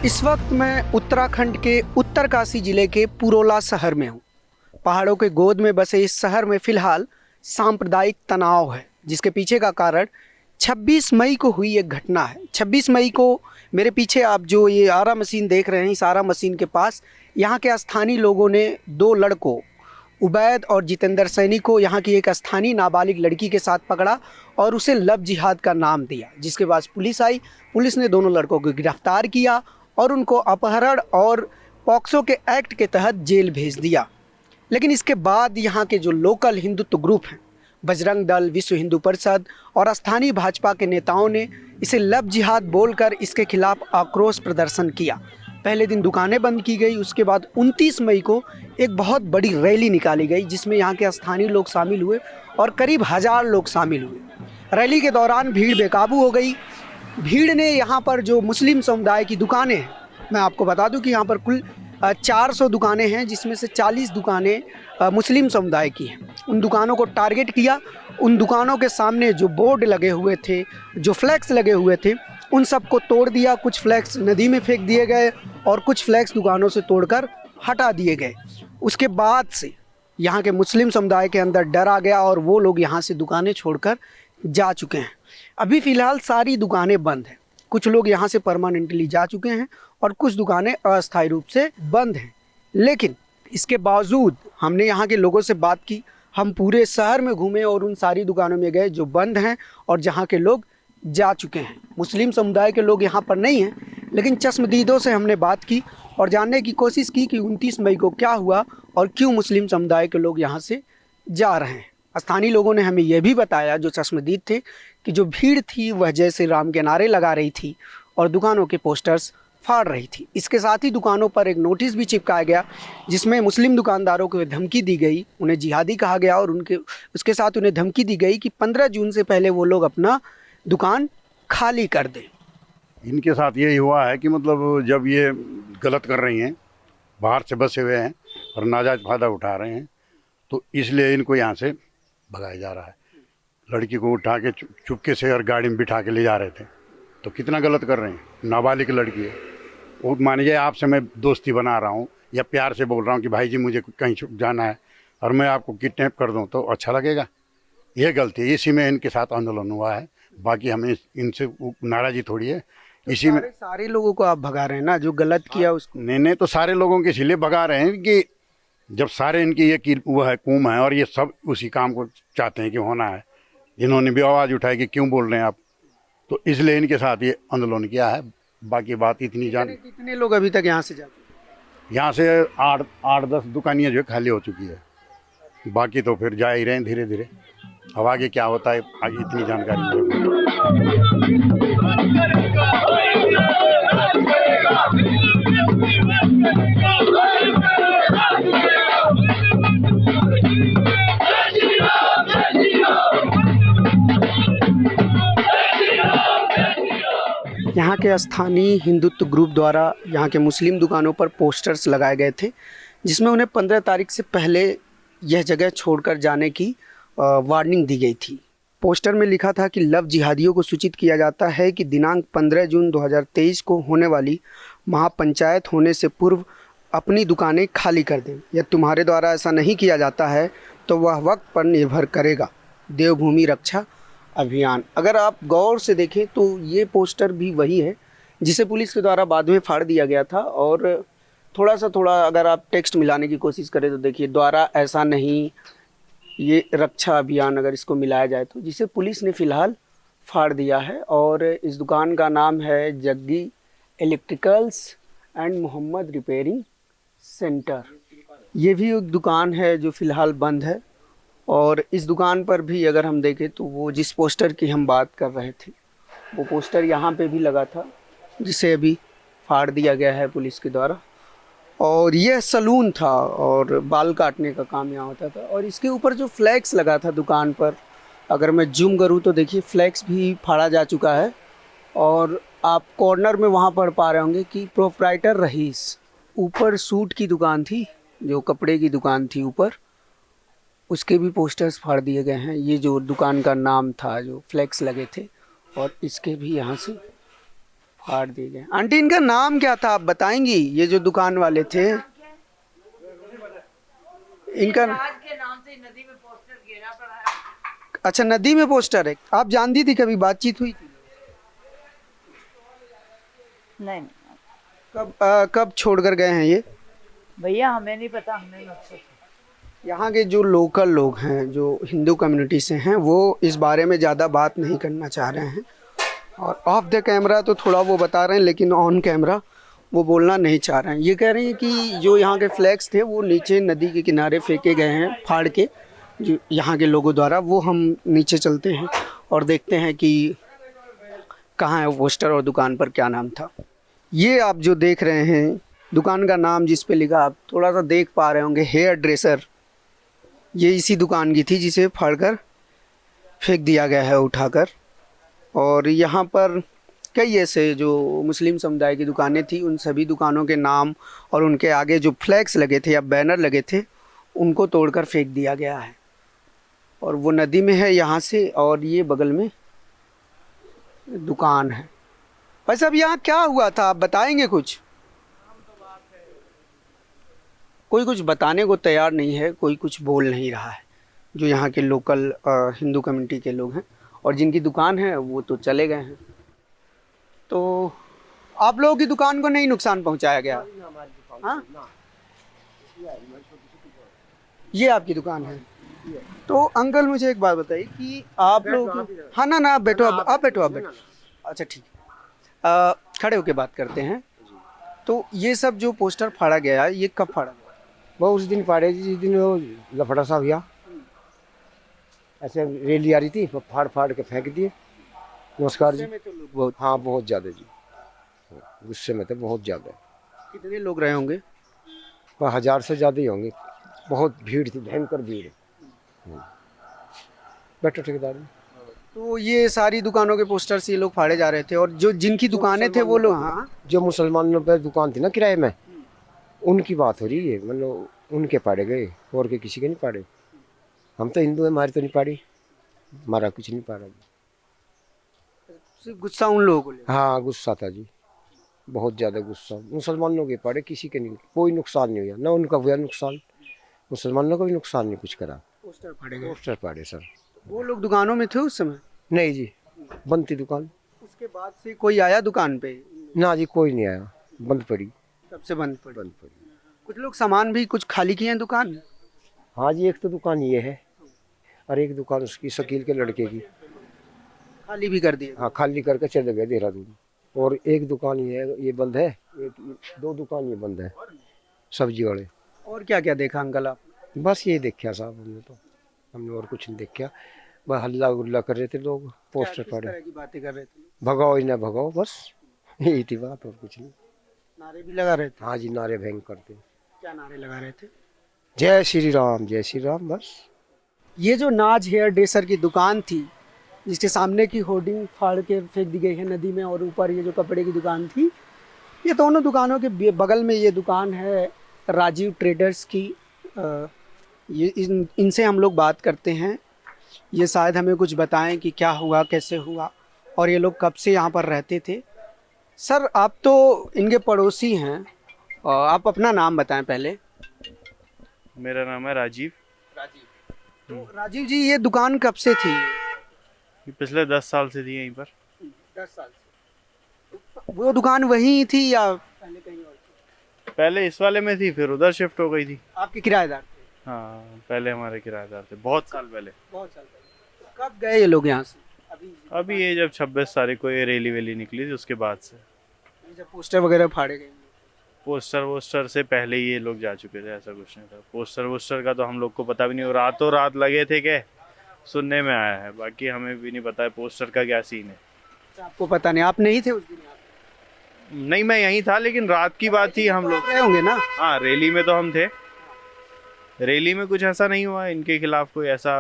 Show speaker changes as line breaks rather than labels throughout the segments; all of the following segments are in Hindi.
इस वक्त मैं उत्तराखंड के उत्तरकाशी जिले के पुरोला शहर में हूँ। पहाड़ों के गोद में बसे इस शहर में फिलहाल सांप्रदायिक तनाव है, जिसके पीछे का कारण 26 मई को हुई एक घटना है। 26 मई को मेरे पीछे आप जो ये आरा मशीन देख रहे हैं, इस आरा मशीन के पास यहाँ के स्थानीय लोगों ने दो लड़कों उबैद और जितेंद्र सैनी को यहाँ की एक स्थानीय नाबालिग लड़की के साथ पकड़ा और उसे लव जिहाद का नाम दिया, जिसके बाद पुलिस आई। पुलिस ने दोनों लड़कों को गिरफ्तार किया और उनको अपहरण और पॉक्सो के एक्ट के तहत जेल भेज दिया। लेकिन इसके बाद यहाँ के जो लोकल हिंदुत्व ग्रुप हैं, बजरंग दल, विश्व हिंदू परिषद और स्थानीय भाजपा के नेताओं ने इसे लव जिहाद बोलकर इसके खिलाफ आक्रोश प्रदर्शन किया। पहले दिन दुकानें बंद की गई, उसके बाद 29 मई को एक बहुत बड़ी रैली निकाली गई, जिसमें यहाँ के स्थानीय लोग शामिल हुए और करीब 1000 लोग शामिल हुए। रैली के दौरान भीड़ बेकाबू हो गई। भीड़ ने यहाँ पर जो मुस्लिम समुदाय की दुकानें हैं, मैं आपको बता दूं कि यहाँ पर कुल 400 दुकानें हैं, जिसमें से 40 दुकानें मुस्लिम समुदाय की हैं। उन दुकानों को टारगेट किया। उन दुकानों के सामने जो बोर्ड लगे हुए थे, जो फ्लैक्स लगे हुए थे, उन सब को तोड़ दिया। कुछ फ्लैक्स नदी में फेंक दिए गए और कुछ फ्लैक्स दुकानों से तोड़कर हटा दिए गए। उसके बाद से यहाँ के मुस्लिम समुदाय के अंदर डर आ गया और वो लोग यहाँ से दुकानें छोड़कर जा चुके हैं। अभी फ़िलहाल सारी दुकानें बंद हैं। कुछ लोग यहाँ से परमानेंटली जा चुके हैं और कुछ दुकानें अस्थायी रूप से बंद हैं। लेकिन इसके बावजूद हमने यहाँ के लोगों से बात की। हम पूरे शहर में घूमे और उन सारी दुकानों में गए जो बंद हैं और जहाँ के लोग जा चुके हैं। मुस्लिम समुदाय के लोग यहाँ पर नहीं हैं, लेकिन चश्मदीदों से हमने बात की और जानने की कोशिश की कि 29 मई को क्या हुआ और क्यों मुस्लिम समुदाय के लोग यहाँ से जा रहे हैं। स्थानीय लोगों ने हमें यह भी बताया, जो चश्मदीद थे, कि जो भीड़ थी वह जय श्री राम के नारे लगा रही थी और दुकानों के पोस्टर्स फाड़ रही थी। इसके साथ ही दुकानों पर एक नोटिस भी चिपकाया गया, जिसमें मुस्लिम दुकानदारों को धमकी दी गई, उन्हें जिहादी कहा गया और उसके साथ उन्हें धमकी दी गई कि 15 जून से पहले वो लोग अपना दुकान खाली कर दें।
इनके साथ यही हुआ है कि मतलब जब ये गलत कर रही हैं, बाहर से बसे हुए हैं और नाजायज़ फ़ायदा उठा रहे हैं, तो इसलिए इनको यहाँ से भगाया जा रहा है। लड़की को उठा के चुपके से और गाड़ी में बिठा के ले जा रहे थे, तो कितना गलत कर रहे हैं। नाबालिग लड़की है, वो मान लीजिए आपसे मैं दोस्ती बना रहा हूँ या प्यार से बोल रहा हूँ कि भाई जी मुझे कहीं जाना है और मैं आपको किडनैप कर दूँ, तो अच्छा लगेगा? ये गलती है। इसी में इनके साथ आंदोलन हुआ है, बाकी हमें इनसे नाराज़ी थोड़ी है।
तो
इसी में
सारे लोगों को आप भगा रहे हैं ना, जो गलत किया उसको?
नहीं, तो सारे लोगों के इसलिए भगा रहे हैं कि जब सारे इनकी ये वो है कुम है और ये सब उसी काम को चाहते हैं कि होना है। इन्होंने भी आवाज़ उठाई कि क्यों बोल रहे हैं आप, तो इसलिए इनके साथ ये आंदोलन किया है। बाकी बात इतनी जान।
कितने लोग अभी तक यहाँ से जाते?
यहाँ से 8-10 दुकानियाँ जो है खाली हो चुकी है, बाकी तो फिर जा ही रहे हैं धीरे धीरे। अब आगे क्या होता है, आगे इतनी जानकारी मेरे को।
यहाँ के स्थानीय हिंदुत्व ग्रुप द्वारा यहाँ के मुस्लिम दुकानों पर पोस्टर्स लगाए गए थे, जिसमें उन्हें 15 तारीख से पहले यह जगह छोड़कर जाने की वार्निंग दी गई थी। पोस्टर में लिखा था कि लव जिहादियों को सूचित किया जाता है कि दिनांक 15 जून 2023 को होने वाली महापंचायत होने से पूर्व अपनी दुकानें खाली कर दें। यदि तुम्हारे द्वारा ऐसा नहीं किया जाता है तो वह वक्त पर निर्भर करेगा। देवभूमि रक्षा अभियान। अगर आप गौर से देखें तो ये पोस्टर भी वही है जिसे पुलिस के द्वारा बाद में फाड़ दिया गया था, और थोड़ा अगर आप टेक्स्ट मिलाने की कोशिश करें तो देखिए, द्वारा ऐसा नहीं, ये रक्षा अभियान अगर इसको मिलाया जाए तो, जिसे पुलिस ने फ़िलहाल फाड़ दिया है। और इस दुकान का नाम है Jaggi electricals and Mohammad repairing centre. ये भी एक दुकान है जो फ़िलहाल बंद है। और इस दुकान पर भी अगर हम देखें तो वो जिस पोस्टर की हम बात कर रहे थे, वो पोस्टर यहाँ पे भी लगा था, जिसे अभी फाड़ दिया गया है पुलिस के द्वारा। और यह सलून था और बाल काटने का काम यहाँ होता था। और इसके ऊपर जो फ्लैक्स लगा था दुकान पर, अगर मैं जूम करूँ तो देखिए फ्लैक्स भी फाड़ा जा चुका है। और आप कॉर्नर में वहाँ पढ़ पा रहे होंगे कि प्रोप्राइटर रईस। ऊपर सूट की दुकान थी, जो कपड़े की दुकान थी ऊपर, उसके भी पोस्टर्स फाड़ दिए गए हैं। ये जो दुकान का नाम था, जो फ्लैक्स लगे थे, और इसके भी यहाँ से फाड़ दिए गए। आंटी इनका नाम क्या था आप बताएंगी? ये जो दुकान वाले थे इनका
के नाम से नदी में पोस्टर गिरा पड़ा है।
अच्छा, नदी में पोस्टर है। आप जानती थी, कभी बातचीत हुई थी?
नहीं
कब छोड़कर गए हैं ये?
भैया हमें नहीं पता, हमें मत।
यहाँ के जो लोकल लोग हैं जो हिंदू कम्युनिटी से हैं वो इस बारे में ज़्यादा बात नहीं करना चाह रहे हैं, और ऑफ द कैमरा तो थोड़ा वो बता रहे हैं लेकिन ऑन कैमरा वो बोलना नहीं चाह रहे हैं। ये कह रहे हैं कि जो यहाँ के फ्लैग्स थे वो नीचे नदी के किनारे फेंके गए हैं फाड़ के, जो यहाँ के लोगों द्वारा। वो हम नीचे चलते हैं और देखते हैं कि कहाँ है वो पोस्टर और दुकान पर क्या नाम था। ये आप जो देख रहे हैं दुकान का नाम जिस पे लिखा, आप थोड़ा सा देख पा रहे होंगे, हेयर ड्रेसर, ये इसी दुकान की थी जिसे फाड़कर फेंक दिया गया है उठाकर। और यहाँ पर कई ऐसे जो मुस्लिम समुदाय की दुकानें थी उन सभी दुकानों के नाम और उनके आगे जो फ्लैग्स लगे थे या बैनर लगे थे उनको तोड़कर फेंक दिया गया है। और वो नदी में है यहाँ से, और ये बगल में दुकान है। भाई साहब यहाँ क्या हुआ था आप बताएंगे कुछ? कोई कुछ बताने को तैयार नहीं है, कोई कुछ बोल नहीं रहा है। जो यहाँ के लोकल हिंदू कम्युनिटी के लोग हैं और जिनकी दुकान है वो तो चले गए हैं। तो आप लोगों की दुकान को नहीं नुकसान पहुंचाया गया? हाँ, ये आपकी दुकान है। तो अंकल मुझे एक बात बताइए कि आप लोग, हाँ ना आप बैठो, आप बैठो। अच्छा ठीक है, खड़े होके बात करते हैं। तो ये सब जो पोस्टर फाड़ा गया है ये कब फाड़ा गया?
वो उस दिन फाड़े जिस दिन वो लफड़ा सा हुआ, ऐसे रैली आ रही थी, वो फाड़ फाड़ के फेंक दिए। नमस्कार जी।
में तो लोग बहुत,
हाँ बहुत ज़्यादा जी, गुस्से में तो बहुत ज़्यादा।
कितने लोग रहे होंगे?
1000 से ज़्यादा ही होंगे, बहुत भीड़ थी, भयंकर भीड़। बैठो ठेकेदार।
तो ये सारी दुकानों के पोस्टर्स ये लोग फाड़े जा रहे थे, और जो जिनकी दुकानें थे वो लोग, हाँ,
जो मुसलमानों पर दुकान थी ना किराए में, उनकी बात हो रही है। मतलब उनके पाड़े गए, और के किसी के नहीं पाड़े। हम तो हिंदू हैं, हमारी तो नहीं पाड़ी, हमारा कुछ नहीं पाड़ा।
सिर्फ गुस्सा उन लोगों को लेकर।
हाँ गुस्सा था जी, बहुत ज़्यादा गुस्सा। मुसलमानों के पाड़े, किसी के नहीं, कोई नुकसान नहीं हुआ, ना उनका हुआ नुकसान, मुसलमानों का भी नुकसान नहीं कुछ करा।
पोस्टर फाड़े गए।
पोस्टर पाड़े सर।
वो लोग दुकानों में थे उस समय?
नहीं जी, बंद थी दुकान।
उसके बाद से कोई आया दुकान पे?
ना जी, कोई नहीं आया, बंद पड़ी।
तब से बंद पड़ी।
बंद पड़ी।
कुछ लोग सामान भी कुछ खाली किए हैं दुकान?
हाँ जी, एक तो दुकान ये है और एक दुकान उसकी शकील के लड़के की,
खाली भी कर दिए।
हाँ खाली करके चले गए देहरादून। और एक दुकान ये बंद है, दो दुकान ये बंद है, सब्जी वाले।
और क्या क्या देखा अंकल आप?
बस ये देखा साहब हमने और कुछ नहीं देखा। बस हल्ला गुल्ला कर रहे थे लोग, पोस्टर
किस
पड़े,
तरह की बातें कर रहे थे?
भगाओ ही ना भगाओ, बस यही थी बात, और कुछ नहीं।
नारे भी लगा रहे थे?
हाँ जी, नारे भयंकर थे।
क्या नारे लगा रहे थे?
जय श्री राम, जय श्री राम, बस।
ये जो नाज हेयर ड्रेसर की दुकान थी जिसके सामने की होर्डिंग फाड़ के फेंक दी गई है नदी में, और ऊपर ये जो कपड़े की दुकान थी, ये दोनों दुकानों के बगल में ये दुकान है राजीव ट्रेडर्स की। ये इनसे हम लोग बात करते हैं, ये शायद हमें कुछ बताएं कि क्या हुआ, कैसे हुआ, और ये लोग कब से यहाँ पर रहते थे। सर आप तो इनके पड़ोसी हैं, आप अपना नाम बताएं पहले।
मेरा नाम है राजीव।
तो राजीव जी, ये दुकान कब से थी?
ये पिछले 10 साल से थी यहीं पर।
10 साल से। वो दुकान वही थी या पहले कहीं और थी?
पहले इस वाले में थी, फिर उधर शिफ्ट हो गई थी।
आपके किराएदार थे?
हाँ, पहले हमारे किराएदार थे, बहुत साल पहले।
बहुत साल पहले। कब गए ये लोग यहाँ से?
अभी ये जब 26 तारीख को ये रैली वैली निकली थी उसके बाद से।
जब पोस्टर वगैरह फाड़े गए?
पोस्टर वोस्टर से पहले ही ये लोग जा चुके थे, ऐसा कुछ नहीं था। पोस्टर वोस्टर का तो हम लोग को पता भी नहीं, और रातों रात लगे थे क्या, सुनने में आया है, बाकी हमें भी नहीं पता है पोस्टर का क्या सीन है।
आपको पता नहीं? आप नहीं थे उस दिन यहाँ पे?
नहीं, मैं यहीं था, लेकिन रात की बात थी, हम लोग
रहे होंगे ना?
हाँ रैली में तो हम थे। रैली में कुछ ऐसा नहीं हुआ इनके खिलाफ, कोई ऐसा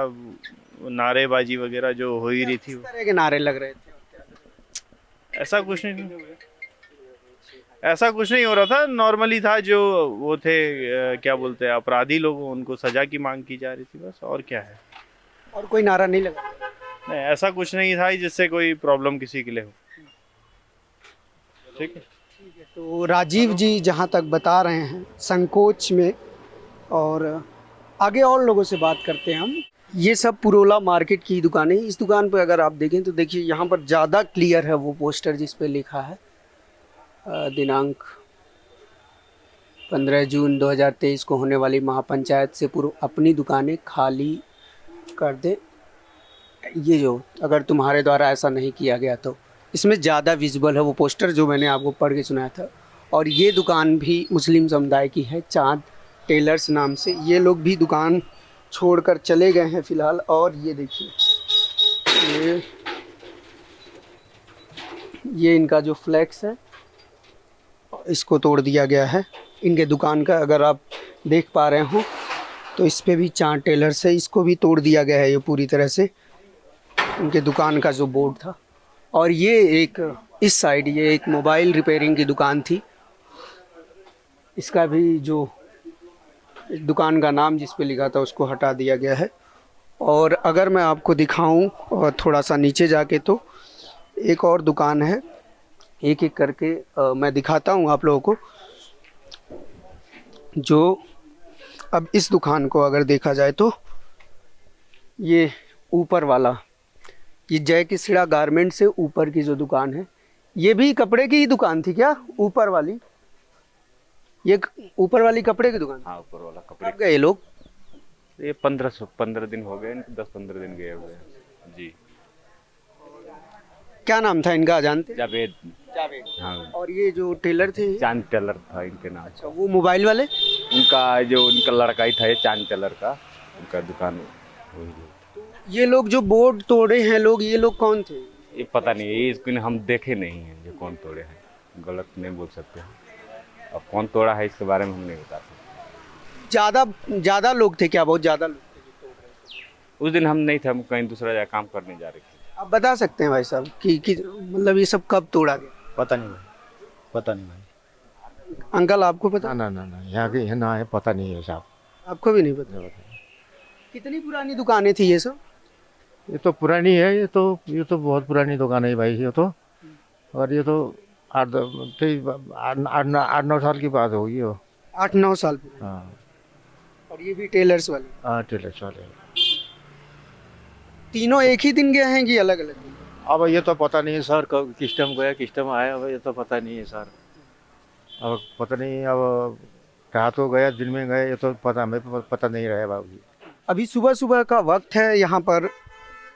नारेबाजी वगैरह जो हो ही रही थी,
किस तरह के नारे लग रहे थे?
ऐसा कुछ नहीं, ऐसा कुछ नहीं हो रहा था। नॉर्मली था, जो वो थे क्या बोलते हैं अपराधी लोग, उनको सजा की मांग की जा रही थी, बस। और क्या है?
और कोई नारा नहीं लगा?
नहीं, ऐसा कुछ नहीं था जिससे कोई प्रॉब्लम किसी के लिए हो। ठीक है।
तो राजीव जी जहाँ तक बता रहे हैं संकोच में, और आगे और लोगों से बात करते हैं हम। ये सब पुरोला मार्केट की दुकानें। इस दुकान पर अगर आप देखें तो देखिए यहाँ पर ज़्यादा क्लियर है वो पोस्टर जिस पे लिखा है दिनांक 15 जून 2023 को होने वाली महापंचायत से पूर्व अपनी दुकानें खाली कर दे। ये जो अगर तुम्हारे द्वारा ऐसा नहीं किया गया तो इसमें ज़्यादा विजिबल है वो पोस्टर जो मैंने आपको पढ़ के सुनाया था। और ये दुकान भी मुस्लिम समुदाय की है, चांद टेलर्स नाम से। ये लोग भी दुकान छोड़कर चले गए हैं फ़िलहाल। और ये देखिए ये इनका जो फ्लैक्स है इसको तोड़ दिया गया है इनके दुकान का। अगर आप देख पा रहे हो तो इस पे भी चांद टेलर्स है, इसको भी तोड़ दिया गया है ये पूरी तरह से, उनके दुकान का जो बोर्ड था। और ये एक इस साइड ये एक मोबाइल रिपेयरिंग की दुकान थी, इसका भी जो दुकान का नाम जिस पे लिखा था उसको हटा दिया गया है। और अगर मैं आपको दिखाऊं और थोड़ा सा नीचे जाके तो एक और दुकान है, एक एक करके मैं दिखाता हूं आप लोगों को। जो अब इस दुकान को अगर देखा जाए तो ये ऊपर वाला ये जय किसड़ा गारमेंट से ऊपर की जो दुकान है, ये भी कपड़े की ही दुकान थी क्या? ऊपर वाली ये ऊपर वाली कपड़े की दुकान?
हाँ, ऊपर वाला कपड़े।
कब गए लोग?
ये 15 दिन हो गए, 10-15 दिन गए हुए हैं जी।
क्या नाम था इनका जानते?
जावेद।
जावेद।
हाँ।
और ये जो टेलर थे?
चांद टेलर था इनके नाम।
अच्छा, वो मोबाइल वाले?
उनका लड़का ही था ये चांद टेलर का, उनका दुकान वही।
ये लोग जो बोर्ड तोड़े हैं लोग, ये लोग कौन थे?
ये पता नहीं, ये इसको हम देखे नहीं हैं जो कौन तोड़े हैं, गलत नहीं बोल सकते हैं। अब कौन तोड़ा है इसके बारे में हम नहीं बता सकते। ज़्यादा लोग थे क्या? बहुत ज़्यादा लोग थे? उस दिन हम नहीं थे, हम कहीं दूसरा जगह काम करने जा रहे थे।
आप बता सकते हैं भाई साहब कि मतलब ये सब कब तोड़ा गया?
पता नहीं भाई, पता नहीं भाई।
अंकल आपको पता?
ना ना ना, यहाँ के ना है, पता नहीं है साहब।
आपको भी नहीं पता? कितनी पुरानी दुकानें थी ये सब?
ये तो पुरानी है, ये तो बहुत पुरानी दुकान है भाई ये तो। और ये तो 8-9 साल की बात होगी वो।
8-9 साल पुरानी।
हाँ
और ये भी टेलर्स वाली?
हाँ, टेलर्स वाले।
तीनों एक ही दिन गए हैं कि अलग अलग दिन?
अब ये तो पता नहीं है सर, कब किस टाइम गया किस टाइम आया, अब ये तो पता नहीं है सर। अब पता नहीं, अब रात को गया दिन में गए, ये तो हमें पता नहीं रहा बाबू जी।
अभी सुबह सुबह का वक्त है यहाँ पर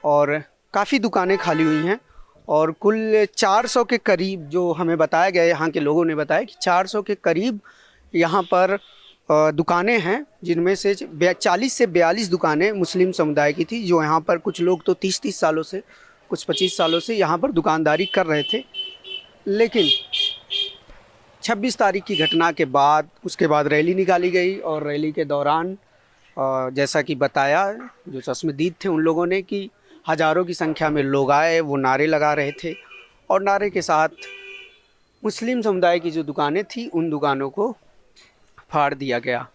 और काफ़ी दुकानें खाली हुई हैं। और कुल 400 के करीब जो हमें बताया गया, यहाँ के लोगों ने बताया कि 400 के करीब यहाँ पर दुकानें हैं, जिनमें से 40 से 42 दुकानें मुस्लिम समुदाय की थी। जो यहाँ पर कुछ लोग तो 30-30 सालों से, कुछ 25 सालों से यहाँ पर दुकानदारी कर रहे थे। लेकिन 26 तारीख की घटना के बाद उसके बाद रैली निकाली गई और रैली के दौरान जैसा कि बताया जो चश्मदीद थे उन लोगों ने कि हज़ारों की संख्या में लोग आए, वो नारे लगा रहे थे और नारे के साथ मुस्लिम समुदाय की जो दुकानें थी उन दुकानों को फाड़ दिया गया।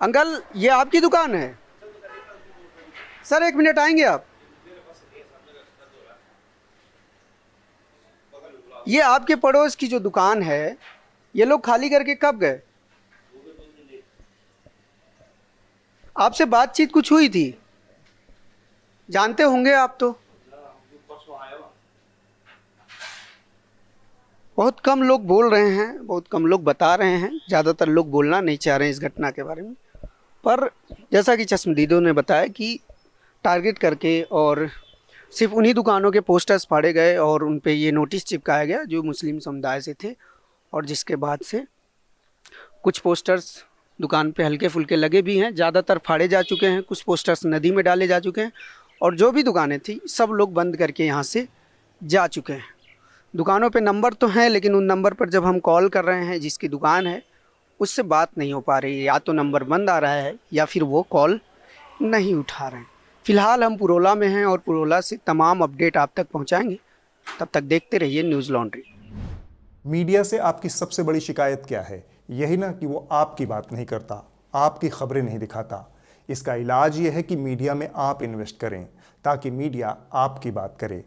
अंकल ये आपकी दुकान है? सर 1 मिनट आएंगे आप? ये आपके पड़ोस की जो दुकान है ये लोग खाली करके कब गए? आपसे बातचीत कुछ हुई थी? जानते होंगे आप तो। बहुत कम लोग बोल रहे हैं, बहुत कम लोग बता रहे हैं, ज़्यादातर लोग बोलना नहीं चाह रहे हैं इस घटना के बारे में। पर जैसा कि चश्मदीदों ने बताया कि टारगेट करके और सिर्फ उन्हीं दुकानों के पोस्टर्स फाड़े गए और उन पे ये नोटिस चिपकाया गया जो मुस्लिम समुदाय से थे। और जिसके बाद से कुछ पोस्टर्स दुकान पे हल्के फुल्के लगे भी हैं, ज़्यादातर फाड़े जा चुके हैं, कुछ पोस्टर्स नदी में डाले जा चुके हैं और जो भी दुकानें थी सब लोग बंद करके यहाँ से जा चुके हैं। दुकानों पे नंबर तो हैं लेकिन उन नंबर पर जब हम कॉल कर रहे हैं जिसकी दुकान है उससे बात नहीं हो पा रही है, या तो नंबर बंद आ रहा है या फिर वो कॉल नहीं उठा रहे हैं। फ़िलहाल हम पुरोला में हैं और पुरोला से तमाम अपडेट आप तक पहुँचाएँगे। तब तक देखते रहिए न्यूज़ लॉन्ड्री।
मीडिया से आपकी सबसे बड़ी शिकायत क्या है? यही ना कि वो आपकी बात नहीं करता, आपकी खबरें नहीं दिखाता। इसका इलाज ये है कि मीडिया में आप इन्वेस्ट करें ताकि मीडिया आपकी बात करे।